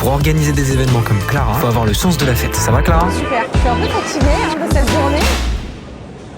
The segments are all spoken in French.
pour organiser des événements comme Clara, faut avoir le sens de la fête. Ça va, Clara? Super, je suis un peu fatiguée de cette journée.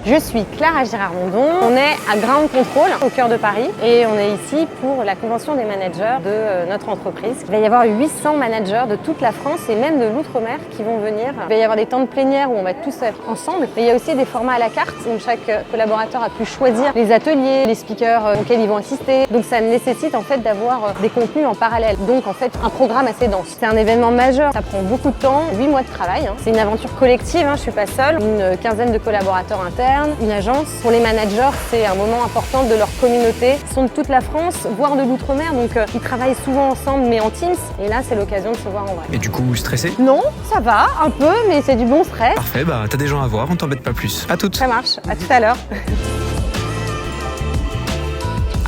Je suis Clara Girard-Mondon, on est à Ground Control, au cœur de Paris, et on est ici pour la convention des managers de notre entreprise. Il va y avoir 800 managers de toute la France et même de l'outre-mer qui vont venir. Il va y avoir des temps de plénière où on va tous être ensemble, mais il y a aussi des formats à la carte où chaque collaborateur a pu choisir les ateliers, les speakers auxquels ils vont assister. Donc ça nécessite en fait d'avoir des contenus en parallèle, donc en fait un programme assez dense. C'est un événement majeur, ça prend beaucoup de temps, 8 mois de travail. C'est une aventure collective, je ne suis pas seule, une quinzaine de collaborateurs internes. Une agence. Pour les managers, c'est un moment important de leur communauté. Ils sont de toute la France, voire de l'outre-mer, donc ils travaillent souvent ensemble, mais en Teams. Et là, c'est l'occasion de se voir en vrai. Et du coup, stressé? Non, ça va, un peu, mais c'est du bon stress. Parfait, bah t'as des gens à voir, on t'embête pas plus. À toutes. Ça marche, à tout à l'heure.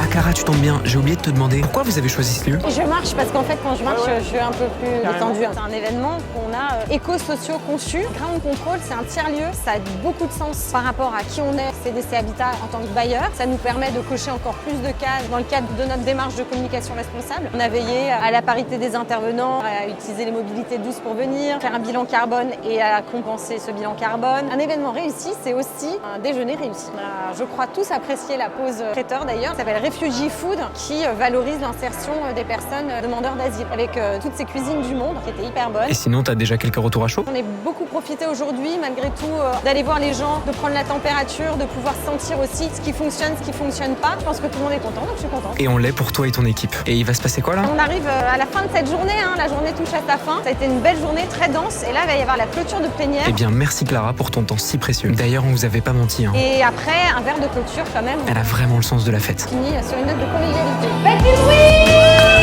Ah Clara, tu tombes bien, j'ai oublié de te demander pourquoi vous avez choisi ce lieu? Je marche parce qu'en fait quand je marche je suis un peu plus détendue. C'est un événement qu'on a éco-socio conçu. Ground Control, c'est un tiers-lieu, ça a beaucoup de sens par rapport à qui on est, CDC Habitat en tant que bailleur. Ça nous permet de cocher encore plus de cases dans le cadre de notre démarche de communication responsable. On a veillé à la parité des intervenants, à utiliser les mobilités douces pour venir, faire un bilan carbone et à compenser ce bilan carbone. Un événement réussi, c'est aussi un déjeuner réussi. On a, je crois, tous apprécié la pause traiteur d'ailleurs, ça s'appelle Refugee Food, qui valorise l'insertion des personnes demandeurs d'asile avec toutes ces cuisines du monde qui étaient hyper bonnes. Et sinon, t'as déjà quelques retours à chaud? On a beaucoup profité aujourd'hui, malgré tout, d'aller voir les gens, de prendre la température, de pouvoir sentir aussi ce qui fonctionne pas. Je pense que tout le monde est content, donc je suis contente. Et on l'est pour toi et ton équipe. Et il va se passer quoi là? On arrive à la fin de cette journée, la journée touche à sa fin. Ça a été une belle journée, très dense, et là il va y avoir la clôture de plénière. Eh bien, merci Clara pour ton temps si précieux. D'ailleurs, on vous avait pas menti. Et après, un verre de clôture quand même. Elle a vraiment le sens de la fête. Fini sur une note de convivialité. Faites du bruit!